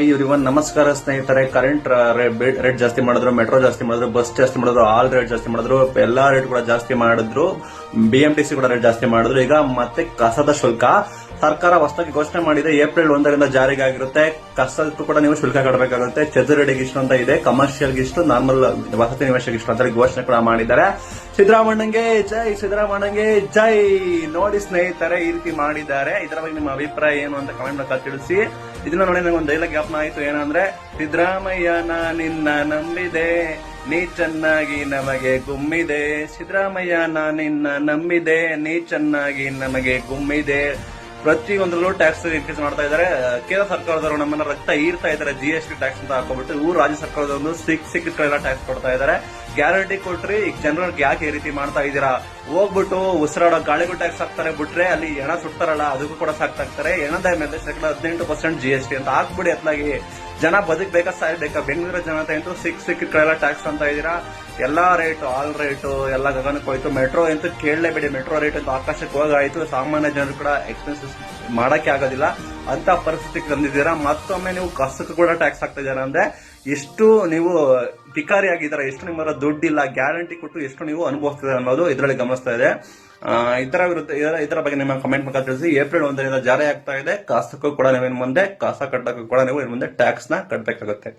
ಇವರಿವನ್ ನಮಸ್ಕಾರ ಸ್ನೇಹಿತರೆ. Current rate ಜಾಸ್ತಿ ಮಾಡಿದ್ರು, ಮೆಟ್ರೋ ಜಾಸ್ತಿ ಮಾಡಿದ್ರು, ಬಸ್ ಜಾಸ್ತಿ ಮಾಡಿದ್ರು, ಆಲ್ ರೇಟ್ ಜಾಸ್ತಿ ಮಾಡಿದ್ರು, ಎಲ್ಲಾ ರೇಟ್ ಕೂಡ ಜಾಸ್ತಿ ಮಾಡಿದ್ರು, ಬಿಎಂಟಿಸಿ ಕೂಡ ರೇಟ್ ಜಾಸ್ತಿ ಮಾಡಿದ್ರು. ಈಗ ಮತ್ತೆ ಕಸದ ಶುಲ್ಕ ಸರ್ಕಾರ ಹೊಸದಾಗಿ ಘೋಷಣೆ ಮಾಡಿದೆ. ಏಪ್ರಿಲ್ 1ರಿಂದ ಜಾರಿಗೆ ಆಗಿರುತ್ತೆ. ಕಸಕ್ಕೂ ಕೂಡ ನೀವು ಶುಲ್ಕ ಕಟ್ಟಬೇಕಾಗುತ್ತೆ. ಚದುರಡಿಗೆ ಇಷ್ಟು ಅಂತ ಇದೆ, ಕಮರ್ಷಿಯಲ್ಗೆ ಇಷ್ಟು, ನಾರ್ಮಲ್ ವಸತಿ ನಿವೇಶಕ್ಕೆ ಇಷ್ಟು ಅಂತ ಘೋಷಣೆ ಕೂಡ ಮಾಡಿದ್ದಾರೆ. ಸಿದ್ದರಾಮಣ್ಣಂಗೆ ಜೈ, ಸಿದ್ದರಾಮಣ್ಣಂಗೆ ಜೈ. ನೋಡಿ ಸ್ನೇಹಿತರೆ, ಈ ರೀತಿ ಮಾಡಿದ್ದಾರೆ. ಇದರ ಬಗ್ಗೆ ನಿಮ್ಮ ಅಭಿಪ್ರಾಯ ಏನು ಅಂತ ಕಮೆಂಟ್ ಮೂಲಕ ತಿಳಿಸಿ. ಇದನ್ನ ನೋಡಿ ನಂಗೆ ಒಂದು ಡೈಲಾಗ್ ಜ್ಞಾಪನ ಆಯ್ತು. ಏನಂದ್ರೆ, ಸಿದ್ದರಾಮಯ್ಯ ನಿನ್ನ ನಂಬಿದೆ, ನೀ ಚೆನ್ನಾಗಿ ನಮಗೆ ಗುಮ್ಮಿದೆ. ಸಿದ್ದರಾಮಯ್ಯ ನಿನ್ನ ನಂಬಿದೆ, ನೀ ಚೆನ್ನಾಗಿ ನಮಗೆ ಗುಮ್ಮಿದೆ. ಪ್ರತಿಯೊಂದರಲ್ಲೂ ಟ್ಯಾಕ್ಸ್ ಇನ್ಕ್ರೀಸ್ ಮಾಡ್ತಾ ಇದ್ದಾರೆ. ಕೇಂದ್ರ ಸರ್ಕಾರದವರು ನಮ್ಮನ್ನ ರಕ್ತ ಈರ್ತಾ ಇದ್ದಾರೆ. ಜಿಎಸ್ಟಿ ಟ್ಯಾಕ್ಸ್ ಅಂತ ಹಾಕೋಬಿಟ್ಟು ಇವರು ರಾಜ್ಯ ಸರ್ಕಾರದವರು ಸಿಕ್ಕಿಲ್ಲ ಟ್ಯಾಕ್ಸ್ ಕೊಡ್ತಾ ಇದ್ದಾರೆ. ಗ್ಯಾರಂಟಿ ಕೊಟ್ರಿ, ಈಗ ಜನರಿಗೆ ಯಾಕೆ ಈ ರೀತಿ ಮಾಡ್ತಾ ಇದ್ದೀರಾ? ಹೋಗ್ಬಿಟ್ಟು ಉಸಿರಾಡೋ ಗಾಳಿಗೂ ಟ್ಯಾಕ್ಸ್ ಹಾಕ್ತಾರೆ, ಬಿಟ್ರೆ ಅಲ್ಲಿ ಹೆಣ ಸುಡ್ತಾರಲ್ಲ ಅದಕ್ಕೂ ಕೂಡ ಸಾಕ್ತಾಕ್ತಾರೆ. ಹೆಣದ ಮೇಲೆ 18% ಜಿಎಸ್ಟಿ ಅಂತ ಹಾಕ್ಬಿಡಿ. ಅತ್ಲಾಗಿ ಜನ ಬದುಕಬೇಕಾ ಸಾಯ್ಬೇಕಾ? ಬೆಂಗಳೂರು ಜನತೆ ಅಂತೂ ಸಿಕ್ಕಿಲ್ಲ ಟ್ಯಾಕ್ಸ್ ಅಂತ ಇದ್ದೀರಾ. ಎಲ್ಲಾ ರೇಟು, ಆಲ್ ರೇಟು ಎಲ್ಲ ಗಗನಕ್ಕೆ ಹೋಯ್ತು. ಮೆಟ್ರೋ ಅಂತೂ ಕೇಳಲೇಬೇಡಿ. ಮೆಟ್ರೋ ರೇಟ್ ಅಂತೂ ಆಕಾಶಕ್ಕೆ ಹೋಗಾಯ್ತು. ಸಾಮಾನ್ಯ ಜನರು ಕೂಡ ಎಕ್ಸ್ಪೆನ್ಸಸ್ ಮಾಡಕ್ಕೆ ಆಗೋದಿಲ್ಲ ಅಂತ ಪರಿಸ್ಥಿತಿಗೆ ತಂದಿದ್ದೀರಾ. ಮತ್ತೊಮ್ಮೆ ನೀವು ಕಸಕ್ಕೂ ಕೂಡ ಟ್ಯಾಕ್ಸ್ ಹಾಕ್ತಾ ಇದ್ದೀರಾ ಅಂದ್ರೆ ಎಷ್ಟು ನೀವು ಭಿಕಾರಿ ಆಗಿದ್ದೀರಾ, ಎಷ್ಟು ನಿಮ್ಮ ದುಡ್ಡಿಲ್ಲ, ಗ್ಯಾರಂಟಿ ಕೊಟ್ಟು ಎಷ್ಟು ನೀವು ಅನುಭವಿಸ್ತಿದ್ದೀರಾ ಅನ್ನೋದು ಇದರಲ್ಲಿ ಗಮನಿಸ್ತಾ ಇದೆ. ಇದರ ಬಗ್ಗೆ ನಿಮ್ಮ ಕಮೆಂಟ್ ಮೂಲಕ ತಿಳಿಸಿ. ಏಪ್ರಿಲ್ 1ರಿಂದ ಜಾರಿ ಆಗ್ತಾ ಇದೆ. ಕಸಕ್ಕೂ ಕೂಡ ನೀವು ಮುಂದೆ ಕಸ ಕಟ್ಟಕ್ಕೂ ಕೂಡ ನೀವು ಮುಂದೆ ಟ್ಯಾಕ್ಸ್ ನ ಕಟ್ಟಬೇಕಾಗುತ್ತೆ.